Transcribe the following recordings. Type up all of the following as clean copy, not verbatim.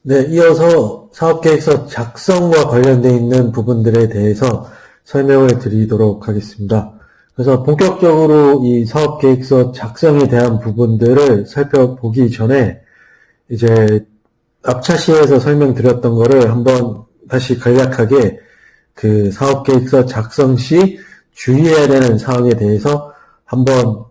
네, 이어서 사업계획서 작성과 관련되어 있는 부분들에 대해서 설명을 드리도록 하겠습니다. 그래서 본격적으로 이 사업계획서 작성에 대한 부분들을 살펴보기 전에 이제 앞차시에서 설명드렸던 거를 한번 다시 간략하게 그 사업계획서 작성 시 주의해야 되는 사항에 대해서 한번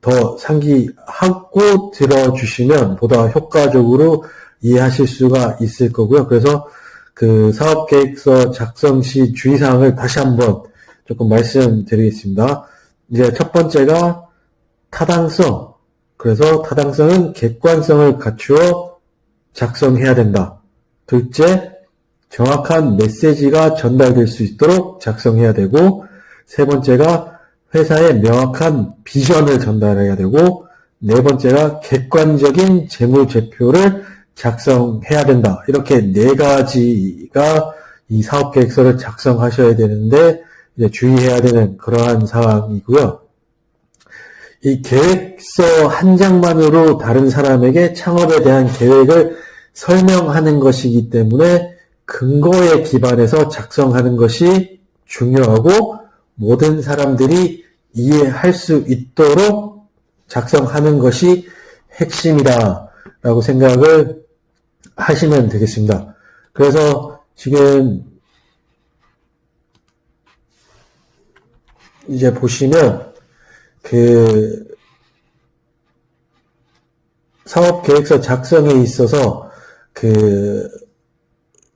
더 상기하고 들어주시면 보다 효과적으로 이해하실 수가 있을 거고요. 그래서 그 사업계획서 작성 시 주의사항을 다시 한번 조금 말씀드리겠습니다. 이제 첫 번째가 타당성. 그래서 타당성은 객관성을 갖추어 작성해야 된다. 둘째, 정확한 메시지가 전달될 수 있도록 작성해야 되고, 세 번째가 회사의 명확한 비전을 전달해야 되고, 네 번째가 객관적인 재무제표를 작성해야 된다. 이렇게 네 가지가 이 사업계획서를 작성하셔야 되는데 이제 주의해야 되는 그러한 사항이고요. 이 계획서 한 장만으로 다른 사람에게 창업에 대한 계획을 설명하는 것이기 때문에 근거에 기반해서 작성하는 것이 중요하고 모든 사람들이 이해할 수 있도록 작성하는 것이 핵심이다 라고 생각을 하시면 되겠습니다. 그래서 지금 이제 보시면 그 사업계획서 작성에 있어서 그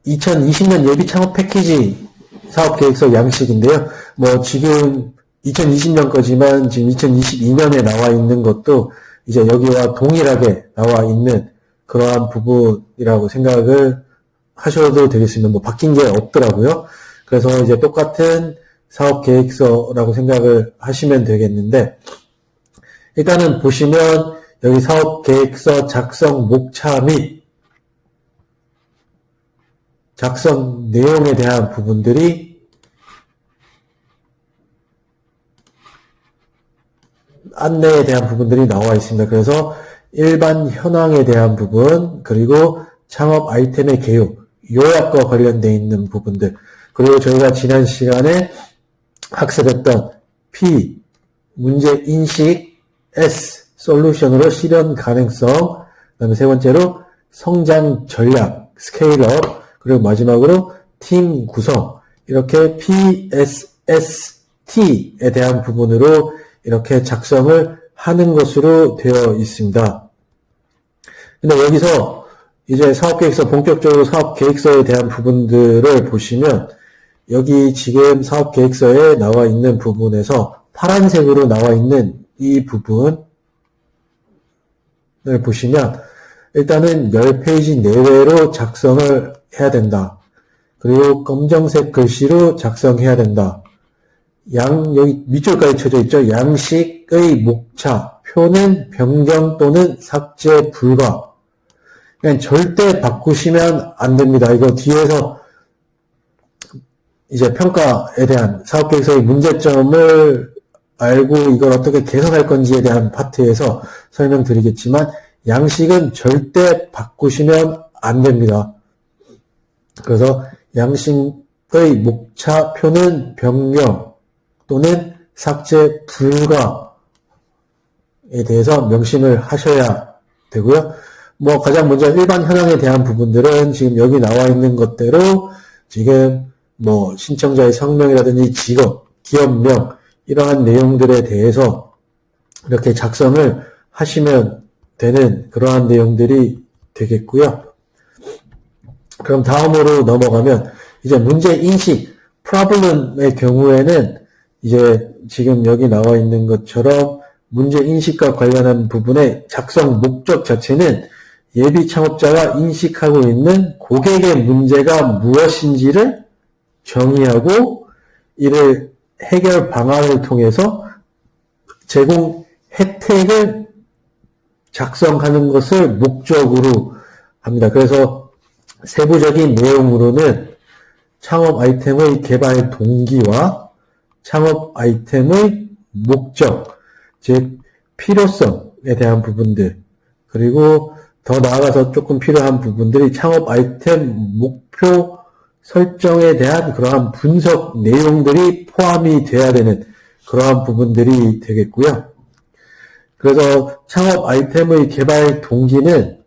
2020년 예비 창업 패키지 사업계획서 양식인데요. 뭐 지금 2020년 거지만 지금 2022년에 나와 있는 것도 이제 여기와 동일하게 나와 있는 그러한 부분이라고 생각을 하셔도 되겠습니다. 뭐 바뀐 게 없더라고요. 그래서 이제 똑같은 사업계획서라고 생각을 하시면 되겠는데, 일단은 보시면 여기 사업계획서 작성 목차 및 작성 내용에 대한 부분들이 안내에 대한 부분들이 나와 있습니다. 그래서 일반 현황에 대한 부분, 그리고 창업 아이템의 개요, 요약과 관련되어 있는 부분들, 그리고 저희가 지난 시간에 학습했던 P, 문제인식, S, 솔루션으로 실현 가능성, 그 다음에 세 번째로 성장 전략, 스케일업, 그리고 마지막으로 팀 구성, 이렇게 P, S, S, T에 대한 부분으로 이렇게 작성을 하는 것으로 되어 있습니다. 근데 여기서 이제 사업계획서, 본격적으로 사업계획서에 대한 부분들을 보시면 여기 지금 사업계획서에 나와 있는 부분에서 파란색으로 나와 있는 이 부분을 보시면 일단은 10페이지 내외로 작성을 해야 된다. 그리고 검정색 글씨로 작성해야 된다. 여기 밑줄까지 쳐져 있죠. 양식의 목차, 표는 변경 또는 삭제 불가. 그냥 절대 바꾸시면 안 됩니다. 이거 뒤에서 이제 평가에 대한 사업계획서의 문제점을 알고 이걸 어떻게 개선할 건지에 대한 파트에서 설명드리겠지만 양식은 절대 바꾸시면 안 됩니다. 그래서 양식의 목차, 표는 변경 또는 삭제 불가에 대해서 명심을 하셔야 되고요. 뭐 가장 먼저 일반 현황에 대한 부분들은 지금 여기 나와 있는 것대로 지금 뭐 신청자의 성명이라든지 직업, 기업명 이러한 내용들에 대해서 이렇게 작성을 하시면 되는 그러한 내용들이 되겠고요. 그럼 다음으로 넘어가면 이제 문제인식, problem의 경우에는 이제 지금 여기 나와 있는 것처럼 문제인식과 관련한 부분의 작성 목적 자체는 예비 창업자가 인식하고 있는 고객의 문제가 무엇인지를 정의하고 이를 해결 방안을 통해서 제공 혜택을 작성하는 것을 목적으로 합니다. 그래서 세부적인 내용으로는 창업 아이템의 개발 동기와 창업 아이템의 목적, 즉 필요성에 대한 부분들, 그리고 더 나아가서 조금 필요한 부분들이 창업 아이템 목표 설정에 대한 그러한 분석 내용들이 포함이 돼야 되는 그러한 부분들이 되겠고요. 그래서 창업 아이템의 개발 동기는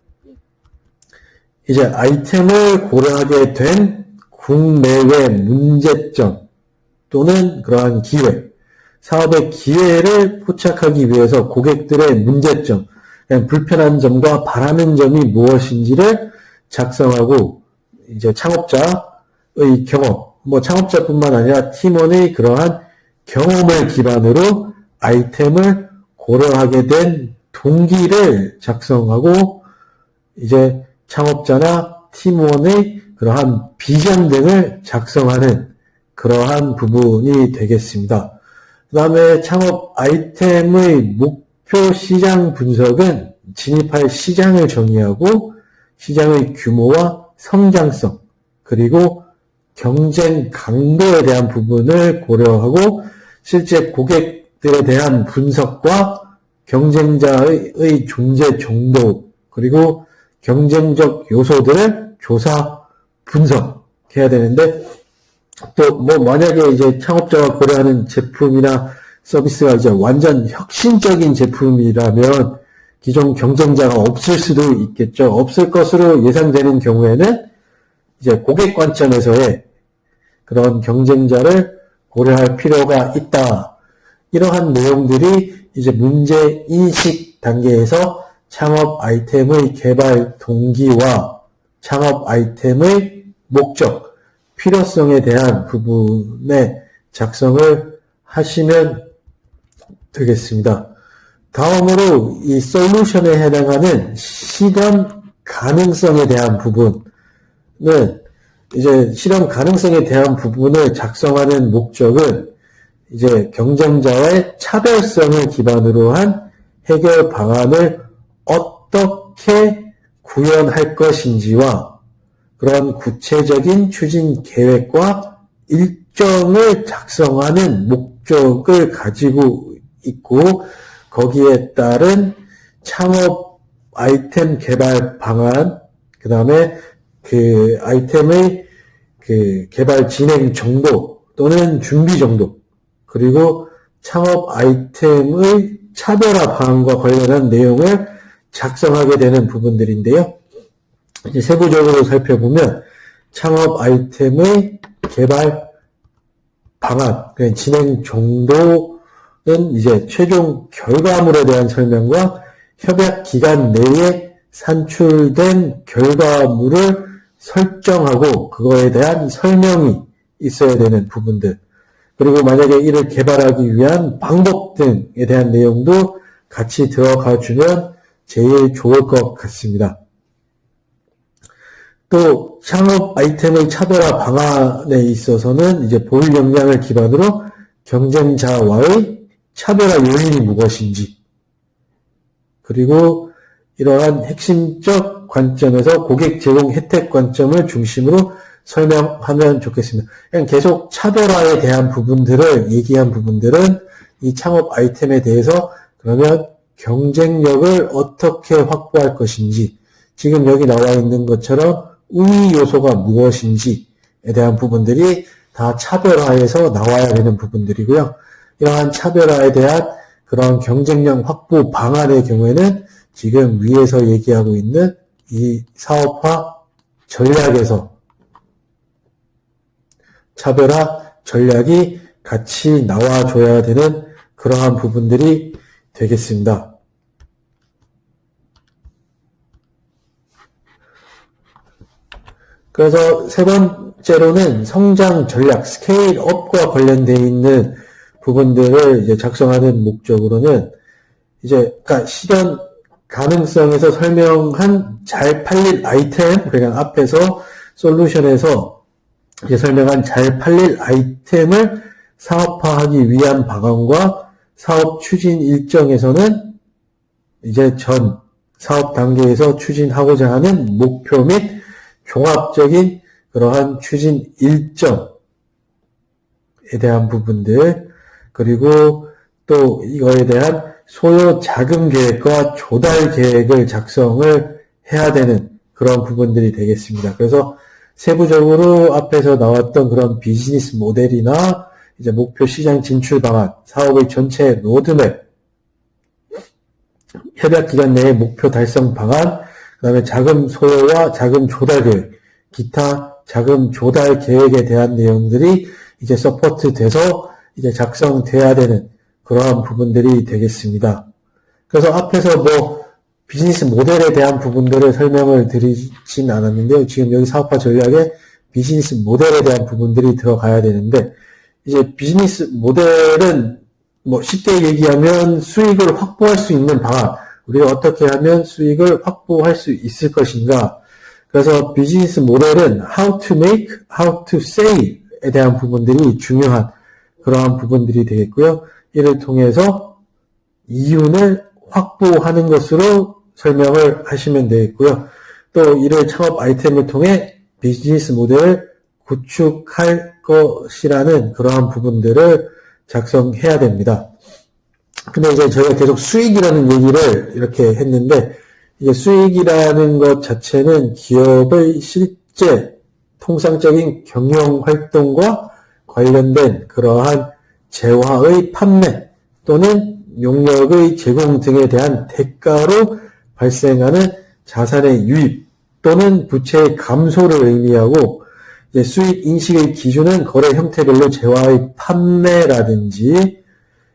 이제 아이템을 고려하게 된 국내외 문제점 또는 그러한 기회, 사업의 기회를 포착하기 위해서 고객들의 문제점, 불편한 점과 바라는 점이 무엇인지를 작성하고 이제 창업자의 경험, 창업자뿐만 아니라 팀원의 그러한 경험을 기반으로 아이템을 고려하게 된 동기를 작성하고 이제 창업자나 팀원의 그러한 비전 등을 작성하는 그러한 부분이 되겠습니다. 그 다음에 창업 아이템의 목표 시장 분석은 진입할 시장을 정의하고 시장의 규모와 성장성 그리고 경쟁 강도에 대한 부분을 고려하고 실제 고객들에 대한 분석과 경쟁자의 존재 정도 그리고 경쟁적 요소들을 조사 분석해야 되는데 또 만약에 이제 창업자가 고려하는 제품이나 서비스가 이제 완전 혁신적인 제품이라면 기존 경쟁자가 없을 수도 있겠죠. 없을 것으로 예상되는 경우에는 이제 고객 관점에서의 그런 경쟁자를 고려할 필요가 있다. 이러한 내용들이 이제 문제 인식 단계에서 창업 아이템의 개발 동기와 창업 아이템의 목적, 필요성에 대한 부분에 작성을 하시면 되겠습니다. 다음으로 이 솔루션에 해당하는 실현 가능성에 대한 부분은 이제 실현 가능성에 대한 부분을 작성하는 목적은 이제 경쟁자의 차별성을 기반으로 한 해결 방안을 어떻게 구현할 것인지와 그런 구체적인 추진 계획과 일정을 작성하는 목적을 가지고 있고 거기에 따른 창업 아이템 개발 방안, 그 다음에 그 아이템의 그 개발 진행 정도 또는 준비 정도, 그리고 창업 아이템의 차별화 방안과 관련한 내용을 작성하게 되는 부분들인데요. 이제 세부적으로 살펴보면 창업 아이템의 개발 방안, 진행 정도는 이제 최종 결과물에 대한 설명과 협약 기간 내에 산출된 결과물을 설정하고 그거에 대한 설명이 있어야 되는 부분들, 그리고 만약에 이를 개발하기 위한 방법 등에 대한 내용도 같이 들어가 주면 제일 좋을 것 같습니다. 또 창업 아이템의 차별화 방안에 있어서는 이제 보일 역량을 기반으로 경쟁자와의 차별화 요인이 무엇인지, 그리고 이러한 핵심적 관점에서 고객 제공 혜택 관점을 중심으로 설명하면 좋겠습니다. 그냥 계속 차별화에 대한 부분들을 얘기한 부분들은 이 창업 아이템에 대해서 그러면 경쟁력을 어떻게 확보할 것인지, 지금 여기 나와 있는 것처럼 우위 요소가 무엇인지에 대한 부분들이 다 차별화에서 나와야 되는 부분들이고요. 이러한 차별화에 대한 그런 경쟁력 확보 방안의 경우에는 지금 위에서 얘기하고 있는 이 사업화 전략에서 차별화 전략이 같이 나와줘야 되는 그러한 부분들이 되겠습니다. 그래서 세 번째로는 성장 전략, 스케일업과 관련되어 있는 부분들을 이제 작성하는 목적으로는 이제 그러니까 실현 가능성에서 설명한 잘 팔릴 아이템, 그러니까 앞에서 솔루션에서 이제 설명한 잘 팔릴 아이템을 사업화하기 위한 방안과 사업 추진 일정에서는 이제 전 사업 단계에서 추진하고자 하는 목표 및 종합적인 그러한 추진 일정에 대한 부분들, 그리고 또 이거에 대한 소요 자금 계획과 조달 계획을 작성을 해야 되는 그런 부분들이 되겠습니다. 그래서 세부적으로 앞에서 나왔던 그런 비즈니스 모델이나 이제 목표 시장 진출 방안, 사업의 전체 로드맵, 협약 기간 내의 목표 달성 방안, 그 다음에 자금 소요와 자금 조달 계획, 기타 자금 조달 계획에 대한 내용들이 이제 서포트 돼서 이제 작성돼야 되는 그러한 부분들이 되겠습니다. 그래서 앞에서 뭐 비즈니스 모델에 대한 부분들을 설명을 드리진 않았는데요. 지금 여기 사업화 전략에 비즈니스 모델에 대한 부분들이 들어가야 되는데, 이제 비즈니스 모델은 뭐 쉽게 얘기하면 수익을 확보할 수 있는 방안, 우리가 어떻게 하면 수익을 확보할 수 있을 것인가. 그래서 비즈니스 모델은 how to make, how to say에 대한 부분들이 중요한 그러한 부분들이 되겠고요. 이를 통해서 이윤을 확보하는 것으로 설명을 하시면 되겠고요. 또 이를 창업 아이템을 통해 비즈니스 모델을 구축할 것이라는 그러한 부분들을 작성해야 됩니다. 근데 이제 저희가 계속 수익이라는 얘기를 이렇게 했는데, 이게 수익이라는 것 자체는 기업의 실제 통상적인 경영 활동과 관련된 그러한 재화의 판매 또는 용역의 제공 등에 대한 대가로 발생하는 자산의 유입 또는 부채의 감소를 의미하고, 이제 수익 인식의 기준은 거래 형태별로 재화의 판매라든지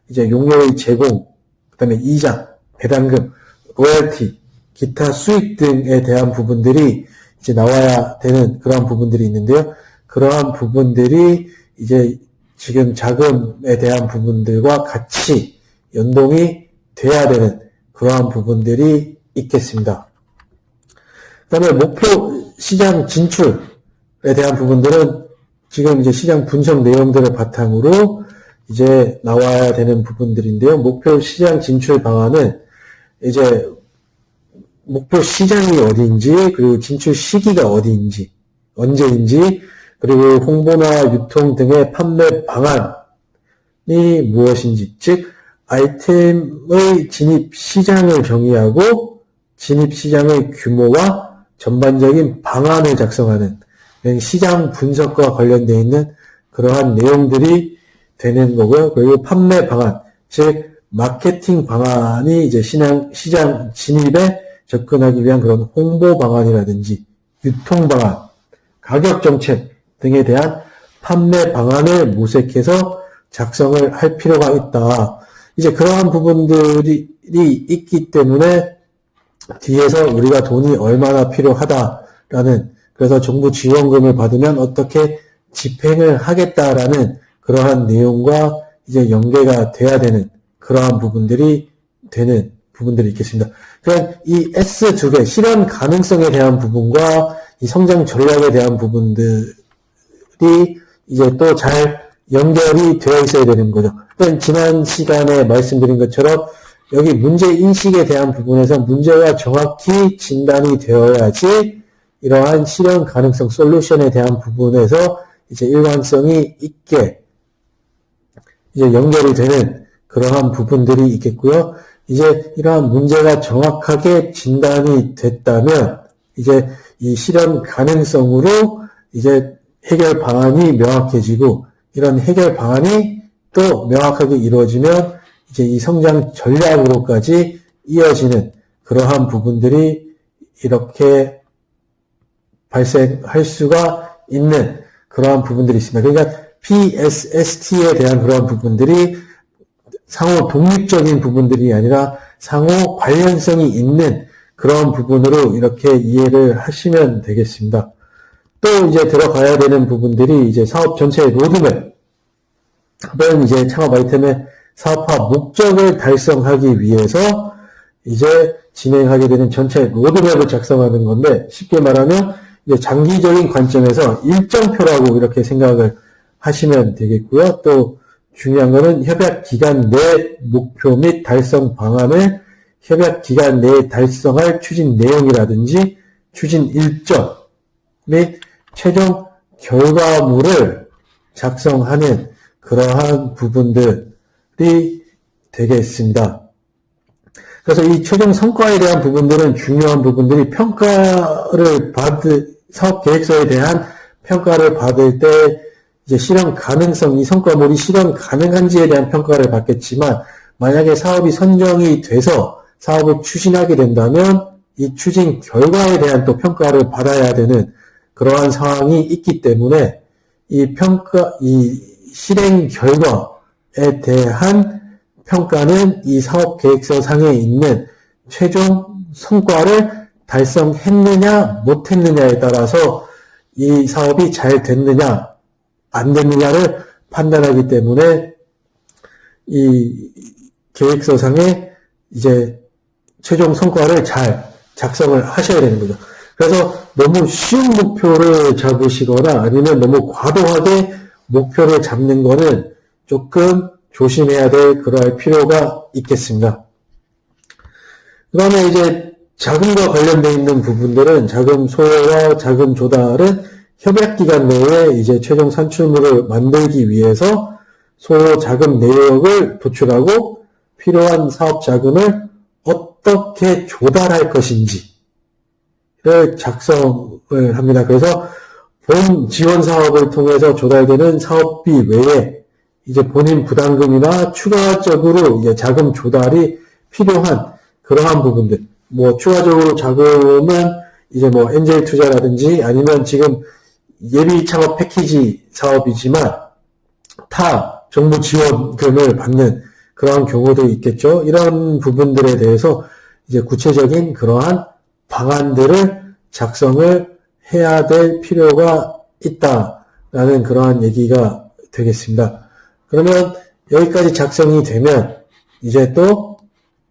이제 용역의 제공, 그 다음에 이자, 배당금, 로열티, 기타 수익 등에 대한 부분들이 이제 나와야 되는 그러한 부분들이 있는데요. 그러한 부분들이 이제 지금 자금에 대한 부분들과 같이 연동이 돼야 되는 그러한 부분들이 있겠습니다. 그 다음에 목표 시장 진출에 대한 부분들은 지금 이제 시장 분석 내용들을 바탕으로 이제 나와야 되는 부분들인데요. 목표 시장 진출 방안은 이제 목표 시장이 어디인지, 그리고 진출 시기가 어디인지, 언제인지, 그리고 홍보나 유통 등의 판매 방안이 무엇인지, 즉 아이템의 진입 시장을 정의하고 진입 시장의 규모와 전반적인 방안을 작성하는 시장 분석과 관련되어 있는 그러한 내용들이 되는 거고요. 그리고 판매 방안, 즉 마케팅 방안이 이제 시장 진입에 접근하기 위한 그런 홍보 방안이라든지 유통 방안, 가격 정책 등에 대한 판매 방안을 모색해서 작성을 할 필요가 있다. 이제 그러한 부분들이 있기 때문에 뒤에서 우리가 돈이 얼마나 필요하다라는, 그래서 정부 지원금을 받으면 어떻게 집행을 하겠다라는 그러한 내용과 이제 연계가 돼야 되는 그러한 부분들이 있겠습니다. 그냥 이 S 두 개, 실현 가능성에 대한 부분과 이 성장 전략에 대한 부분들이 이제 또 잘 연결이 되어 있어야 되는 거죠. 그러니까 지난 시간에 말씀드린 것처럼 여기 문제 인식에 대한 부분에서 문제가 정확히 진단이 되어야지 이러한 실현 가능성 솔루션에 대한 부분에서 이제 일관성이 있게 이제 연결이 되는 그러한 부분들이 있겠고요. 이제 이러한 문제가 정확하게 진단이 됐다면 이제 이 실현 가능성으로 이제 해결 방안이 명확해지고, 이런 해결 방안이 또 명확하게 이루어지면 이제 이 성장 전략으로까지 이어지는 그러한 부분들이 이렇게 발생할 수가 있는 그러한 부분들이 있습니다. 그러니까 PSST에 대한 그러한 부분들이 상호 독립적인 부분들이 아니라 상호 관련성이 있는 그런 부분으로 이렇게 이해를 하시면 되겠습니다. 또 이제 들어가야 되는 부분들이 이제 사업 전체의 로드맵, 또는 이제 창업 아이템의 사업화 목적을 달성하기 위해서 이제 진행하게 되는 전체 로드맵을 작성하는 건데, 쉽게 말하면 이제 장기적인 관점에서 일정표라고 이렇게 생각을 하시면 되겠고요. 또 중요한 거는 협약 기간 내 목표 및 달성 방안을 협약 기간 내에 달성할 추진 내용이라든지 추진 일정 및 최종 결과물을 작성하는 그러한 부분들이 되겠습니다. 그래서 이 최종 성과에 대한 부분들은 중요한 부분들이 사업 계획서에 대한 평가를 받을 때 이제 실현 가능성, 이 성과물이 실현 가능한지에 대한 평가를 받겠지만, 만약에 사업이 선정이 돼서 사업을 추진하게 된다면 이 추진 결과에 대한 또 평가를 받아야 되는 그러한 상황이 있기 때문에 이 실행 결과에 대한 평가는 이 사업 계획서 상에 있는 최종 성과를 달성했느냐 못했느냐에 따라서 이 사업이 잘 됐느냐 안 됐느냐를 판단하기 때문에 이 계획서상에 이제 최종 성과를 잘 작성을 하셔야 되는 거죠. 그래서 너무 쉬운 목표를 잡으시거나 아니면 너무 과도하게 목표를 잡는 거는 조금 조심해야 될 그럴 필요가 있겠습니다. 그 다음에 이제 자금과 관련되어 있는 부분들은 자금 소요와 자금 조달은 협약 기간 내에 이제 최종 산출물을 만들기 위해서 소요 자금 내역을 도출하고 필요한 사업 자금을 어떻게 조달할 것인지를 작성을 합니다. 그래서 본 지원 사업을 통해서 조달되는 사업비 외에 이제 본인 부담금이나 추가적으로 이제 자금 조달이 필요한 그러한 부분들, 추가적으로 자금은 이제 엔젤 투자라든지 아니면 지금 예비 창업 패키지 사업이지만 타 정부 지원금을 받는 그러한 경우도 있겠죠. 이런 부분들에 대해서 이제 구체적인 그러한 방안들을 작성을 해야 될 필요가 있다라는 그러한 얘기가 되겠습니다. 그러면 여기까지 작성이 되면 이제 또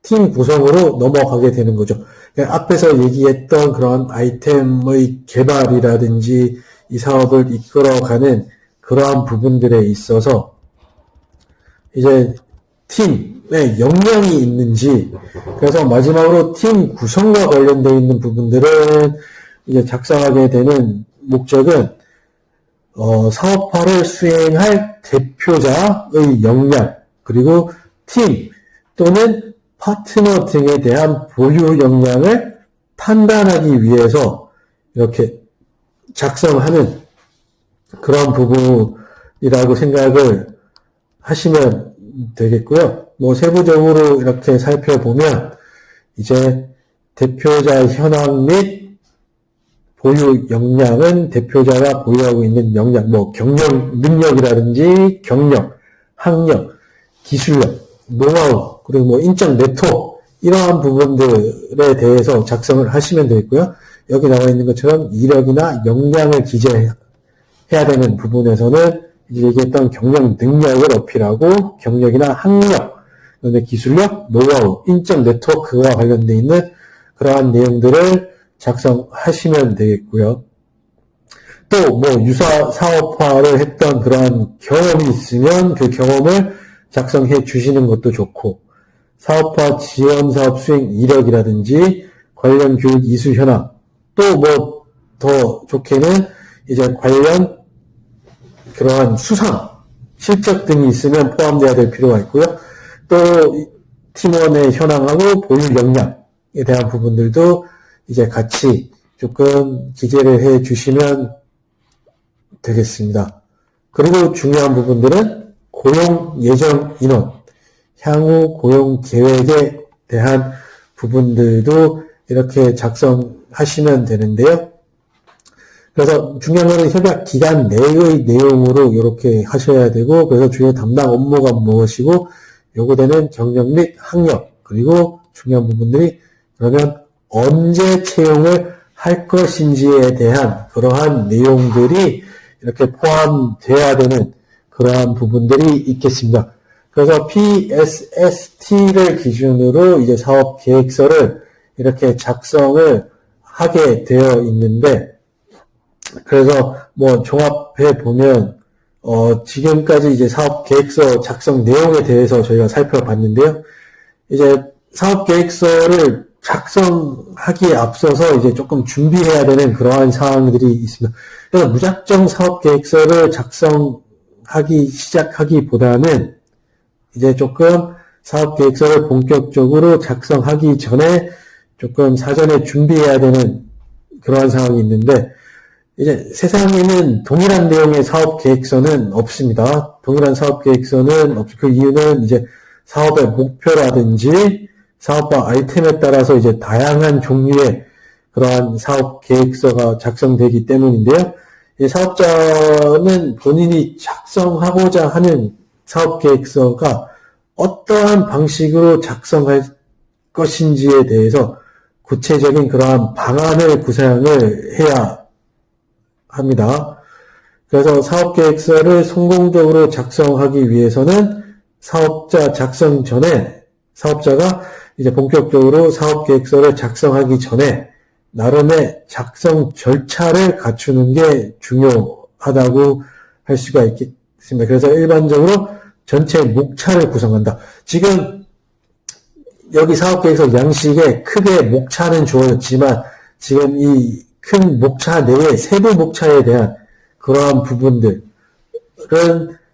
팀 구성으로 넘어가게 되는 거죠. 앞에서 얘기했던 그런 아이템의 개발이라든지 이 사업을 이끌어가는 그러한 부분들에 있어서 이제 팀의 역량이 있는지, 그래서 마지막으로 팀 구성과 관련되어 있는 부분들은 이제 작성하게 되는 목적은 사업화를 수행할 대표자의 역량, 그리고 팀 또는 파트너 등에 대한 보유 역량을 판단하기 위해서 이렇게 작성하는 그런 부분이라고 생각을 하시면 되겠고요. 세부적으로 이렇게 살펴보면 이제 대표자 현황 및 보유 역량은 대표자가 보유하고 있는 역량, 경영 능력이라든지 경력, 학력, 기술력, 노하우, 그리고 인적 네트워크, 이러한 부분들에 대해서 작성을 하시면 되겠고요. 여기 나와 있는 것처럼 이력이나 역량을 기재해야 되는 부분에서는 이제 얘기했던 경영 능력을 어필하고 경력이나 학력, 그다음에 기술력, 노하우, 인적 네트워크와 관련되어 있는 그러한 내용들을 작성하시면 되겠고요. 또 유사 사업화를 했던 그러한 경험이 있으면 그 경험을 작성해 주시는 것도 좋고, 사업화 지원 사업 수행 이력이라든지 관련 교육 이수 현황, 또 더 좋게는 이제 관련 그러한 수상, 실적 등이 있으면 포함되어야 될 필요가 있고요. 또 팀원의 현황하고 보유 역량에 대한 부분들도 이제 같이 조금 기재를 해 주시면 되겠습니다. 그리고 중요한 부분들은 고용 예정 인원, 향후 고용 계획에 대한 부분들도 이렇게 작성하시면 되는데요. 그래서 중요한 것은 협약 기간 내의 내용으로 이렇게 하셔야 되고, 그래서 주요 담당 업무가 무엇이고 요구되는 경력 및 학력, 그리고 중요한 부분들이 그러면 언제 채용을 할 것인지에 대한 그러한 내용들이 이렇게 포함되어야 되는 그러한 부분들이 있겠습니다. 그래서 PSST를 기준으로 이제 사업 계획서를 이렇게 작성을 하게 되어 있는데, 그래서 종합해 보면 지금까지 이제 사업 계획서 작성 내용에 대해서 저희가 살펴봤는데요. 이제 사업 계획서를 작성하기에 앞서서 이제 조금 준비해야 되는 그러한 사항들이 있습니다. 그래서 무작정 사업 계획서를 작성하기 시작하기보다는 이제 조금 사업계획서를 본격적으로 작성하기 전에 조금 사전에 준비해야 되는 그러한 상황이 있는데, 이제 세상에는 동일한 내용의 사업계획서는 없습니다. 동일한 사업계획서는 없죠. 그 이유는 이제 사업의 목표라든지 사업과 아이템에 따라서 이제 다양한 종류의 그러한 사업계획서가 작성되기 때문인데요. 이 사업자는 본인이 작성하고자 하는 사업계획서가 어떠한 방식으로 작성할 것인지에 대해서 구체적인 그러한 방안을 구상을 해야 합니다. 그래서 사업계획서를 성공적으로 작성하기 위해서는 사업자 작성 전에 사업자가 이제 본격적으로 사업계획서를 작성하기 전에 나름의 작성 절차를 갖추는 게 중요하다고 할 수가 있겠습니다. 그래서 일반적으로 전체 목차를 구성한다. 지금 여기 사업계획서 양식에 크게 목차는 주어졌지만 지금 이 큰 목차 내에 세부 목차에 대한 그러한 부분들은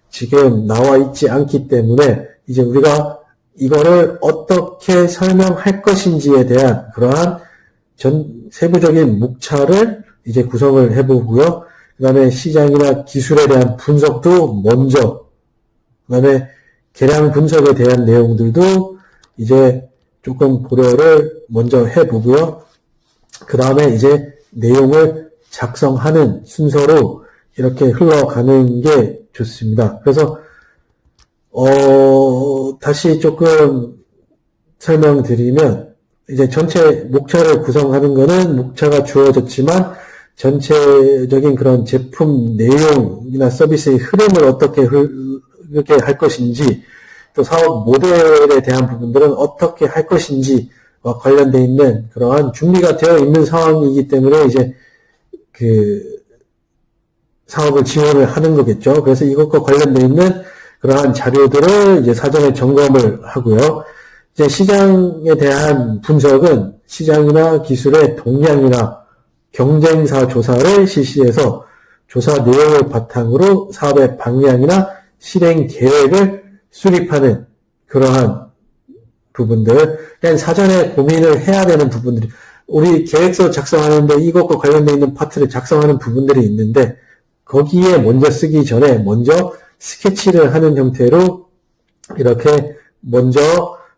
지금 나와 있지 않기 때문에 이제 우리가 이거를 어떻게 설명할 것인지에 대한 그러한 세부적인 목차를 이제 구성을 해보고요. 그 다음에 시장이나 기술에 대한 분석도 먼저, 그 다음에 계량 분석에 대한 내용들도 이제 조금 고려를 먼저 해보고요. 그 다음에 이제 내용을 작성하는 순서로 이렇게 흘러가는 게 좋습니다. 그래서 다시 조금 설명드리면 이제 전체 목차를 구성하는 거는 목차가 주어졌지만 전체적인 그런 제품 내용이나 서비스의 흐름을 어떻게 할 것인지 또 사업 모델에 대한 부분들은 어떻게 할 것인지와 관련되어 있는 그러한 준비가 되어 있는 상황이기 때문에 이제 그 사업을 지원을 하는 거겠죠. 그래서 이것과 관련되어 있는 그러한 자료들을 이제 사전에 점검을 하고요. 이제 시장에 대한 분석은 시장이나 기술의 동향이나 경쟁사 조사를 실시해서 조사 내용을 바탕으로 사업의 방향이나 실행 계획을 수립하는 그러한 부분들, 그냥 사전에 고민을 해야 되는 부분들이, 우리 계획서 작성하는데 이것과 관련되어 있는 파트를 작성하는 부분들이 있는데 거기에 먼저 쓰기 전에 먼저 스케치를 하는 형태로 이렇게 먼저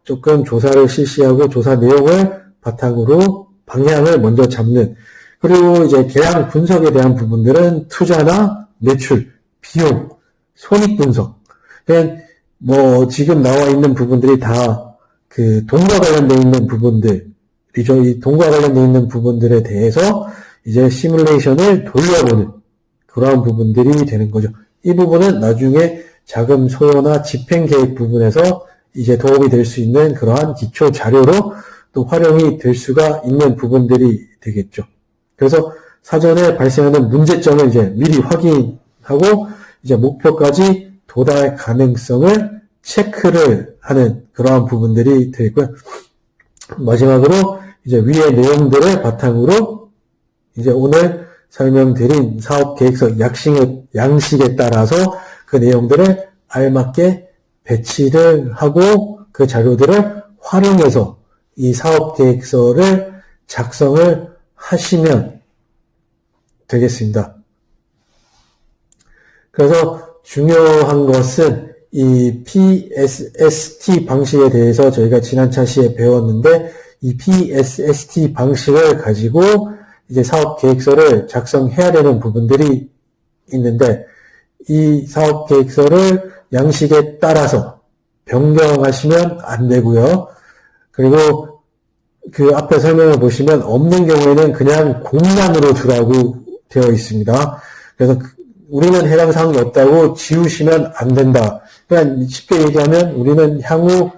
조금 조사를 실시하고 조사 내용을 바탕으로 방향을 먼저 잡는, 그리고 이제 계량 분석에 대한 부분들은 투자나 매출, 비용, 손익 분석, 그냥 뭐 지금 나와 있는 부분들이 다 그 돈과 관련되어 있는 부분들이죠. 이 돈과 관련되어 있는 부분들에 대해서 이제 시뮬레이션을 돌려보는 그러한 부분들이 되는 거죠. 이 부분은 나중에 자금 소요나 집행 계획 부분에서 이제 도움이 될 수 있는 그러한 기초 자료로 또 활용이 될 수가 있는 부분들이 되겠죠. 그래서 사전에 발생하는 문제점을 이제 미리 확인하고 이제 목표까지 도달 가능성을 체크를 하는 그러한 부분들이 되겠고요. 마지막으로 이제 위의 내용들을 바탕으로 이제 오늘 설명드린 사업계획서 양식에 따라서 그 내용들을 알맞게 배치를 하고 그 자료들을 활용해서 이 사업계획서를 작성을 하시면 되겠습니다. 그래서 중요한 것은 이 PSST 방식에 대해서 저희가 지난 차시에 배웠는데 이 PSST 방식을 가지고 이제 사업 계획서를 작성해야 되는 부분들이 있는데 이 사업 계획서를 양식에 따라서 변경하시면 안 되고요. 그리고 그 앞에 설명을 보시면 없는 경우에는 그냥 공란으로 두라고 되어 있습니다. 그래서 우리는 해당 사항이 없다고 지우시면 안 된다. 그냥 쉽게 얘기하면 우리는 향후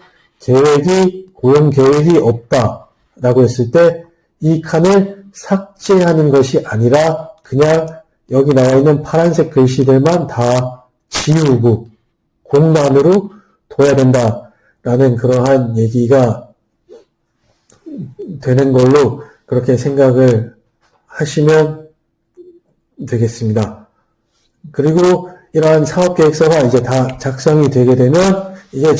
고용 계획이 없다라고 했을 때 이 칸을 삭제하는 것이 아니라 그냥 여기 나와 있는 파란색 글씨들만 다 지우고 공란으로 둬야 된다라는 그러한 얘기가 되는 걸로 그렇게 생각을 하시면 되겠습니다. 그리고 이러한 사업계획서가 이제 다 작성이 되게 되면 이제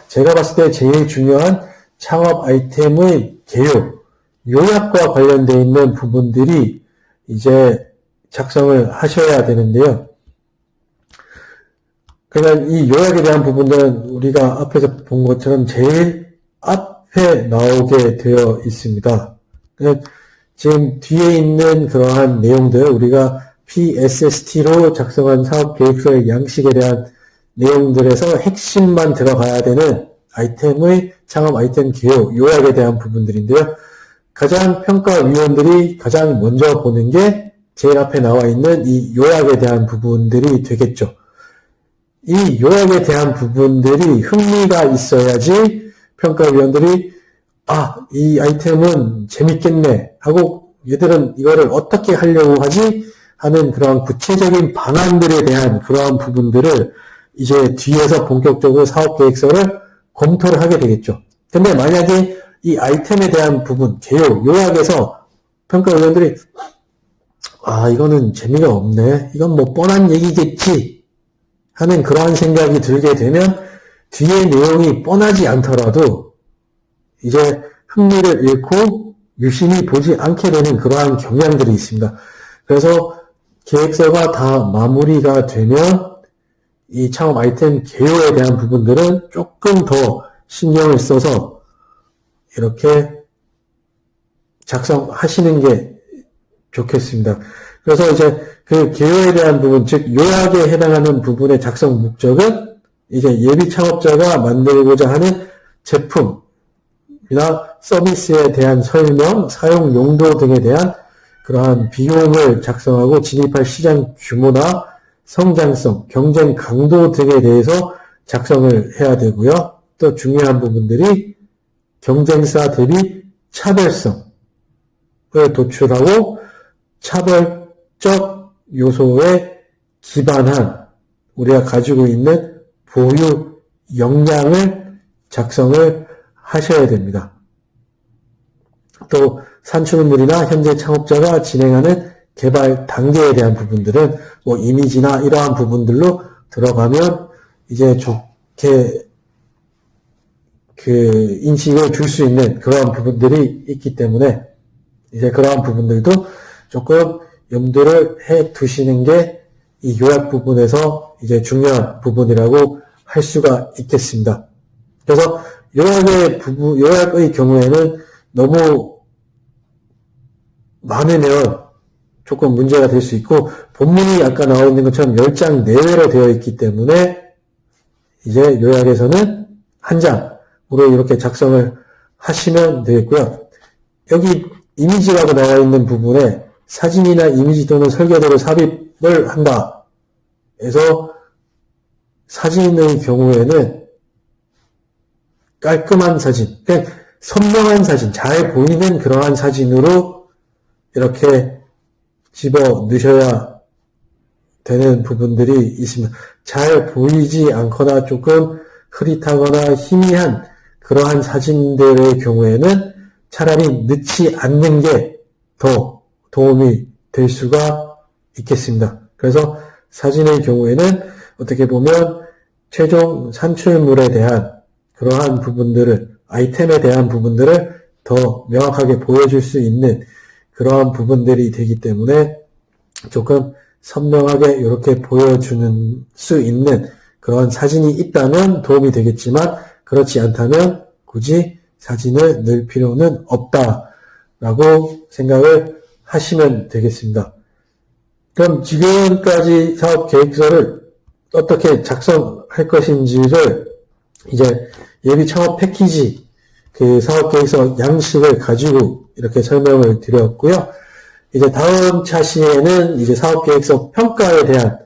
제가 봤을 때 제일 중요한 창업 아이템의 개요, 요약과 관련되어 있는 부분들이 이제 작성을 하셔야 되는데요. 그러니까 이 요약에 대한 부분들은 우리가 앞에서 본 것처럼 제일 앞에 나오게 되어 있습니다. 그러니까 지금 뒤에 있는 그러한 내용들, 우리가 PSST로 작성한 사업계획서의 양식에 대한 내용들에서 핵심만 들어가야 되는 아이템의 창업 아이템 개요, 요약에 대한 부분들인데요. 가장 평가위원들이 가장 먼저 보는 게 제일 앞에 나와 있는 이 요약에 대한 부분들이 되겠죠. 이 요약에 대한 부분들이 흥미가 있어야지 평가위원들이 이 아이템은 재밌겠네 하고 얘들은 이거를 어떻게 하려고 하지 하는 그런 구체적인 방안들에 대한 그러한 부분들을 이제 뒤에서 본격적으로 사업계획서를 검토를 하게 되겠죠. 근데 만약에 이 아이템에 대한 부분, 개요, 요약에서 평가위원들이 이거는 재미가 없네, 이건 뭐 뻔한 얘기겠지 하는 그러한 생각이 들게 되면 뒤에 내용이 뻔하지 않더라도 이제 흥미를 잃고 유심히 보지 않게 되는 그러한 경향들이 있습니다. 그래서 계획서가 다 마무리가 되면 이 창업 아이템 개요에 대한 부분들은 조금 더 신경을 써서 이렇게 작성하시는 게 좋겠습니다. 그래서 이제 그 개요에 대한 부분, 즉 요약에 해당하는 부분의 작성 목적은 이제 예비 창업자가 만들고자 하는 제품이나 서비스에 대한 설명, 사용 용도 등에 대한 그러한 비용을 작성하고 진입할 시장 규모나 성장성, 경쟁 강도 등에 대해서 작성을 해야 되고요. 또 중요한 부분들이 경쟁사 대비 차별성을 도출하고 차별적 요소에 기반한 우리가 가지고 있는 보유 역량을 작성을 하셔야 됩니다. 또 산출물이나 현재 창업자가 진행하는 개발 단계에 대한 부분들은 뭐 이미지나 이러한 부분들로 들어가면 이제 좋게 그 인식을 줄 수 있는 그러한 부분들이 있기 때문에 이제 그러한 부분들도 조금 염두를 해 두시는 게 이 요약 부분에서 이제 중요한 부분이라고 할 수가 있겠습니다. 그래서 요약의 경우에는 너무 많으면 조금 문제가 될 수 있고, 본문이 아까 나와 있는 것처럼 10장 내외로 되어 있기 때문에 이제 요약에서는 한 장으로 이렇게 작성을 하시면 되겠고요. 여기 이미지라고 나와 있는 부분에 사진이나 이미지 또는 설계도를 삽입을 한다 해서 사진의 경우에는 깔끔한 사진, 그냥 선명한 사진, 잘 보이는 그러한 사진으로 이렇게 집어 넣으셔야 되는 부분들이 있습니다. 잘 보이지 않거나 조금 흐릿하거나 희미한 그러한 사진들의 경우에는 차라리 넣지 않는 게 더 도움이 될 수가 있겠습니다. 그래서 사진의 경우에는 어떻게 보면 최종 산출물에 대한 그러한 부분들을, 아이템에 대한 부분들을 더 명확하게 보여줄 수 있는 그러한 부분들이 되기 때문에 조금 선명하게 이렇게 보여주는 수 있는 그런 사진이 있다면 도움이 되겠지만 그렇지 않다면 굳이 사진을 넣을 필요는 없다라고 생각을 하시면 되겠습니다. 그럼 지금까지 사업 계획서를 어떻게 작성할 것인지를 이제 예비 창업 패키지 그 사업 계획서 양식을 가지고 이렇게 설명을 드렸고요. 이제 다음 차시에는 이제 사업 계획서 평가에 대한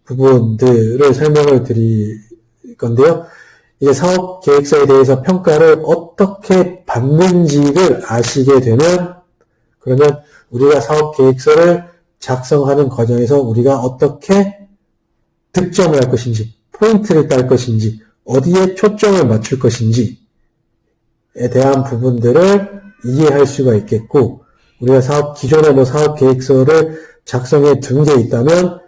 부분들을 설명을 드릴 건데요. 이제 사업 계획서에 대해서 평가를 어떻게 받는지를 아시게 되면, 그러면 우리가 사업 계획서를 작성하는 과정에서 우리가 어떻게 득점을 할 것인지, 포인트를 딸 것인지, 어디에 초점을 맞출 것인지에 대한 부분들을 이해할 수가 있겠고, 우리가 기존에 뭐 사업 계획서를 작성해 둔 게 있다면,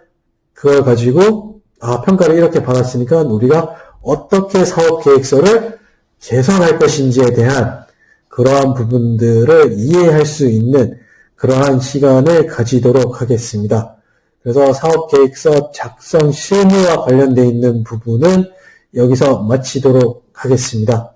그걸 가지고, 평가를 이렇게 받았으니까 우리가 어떻게 사업계획서를 개선할 것인지에 대한 그러한 부분들을 이해할 수 있는 그러한 시간을 가지도록 하겠습니다. 그래서 사업계획서 작성 실무와 관련되어 있는 부분은 여기서 마치도록 하겠습니다.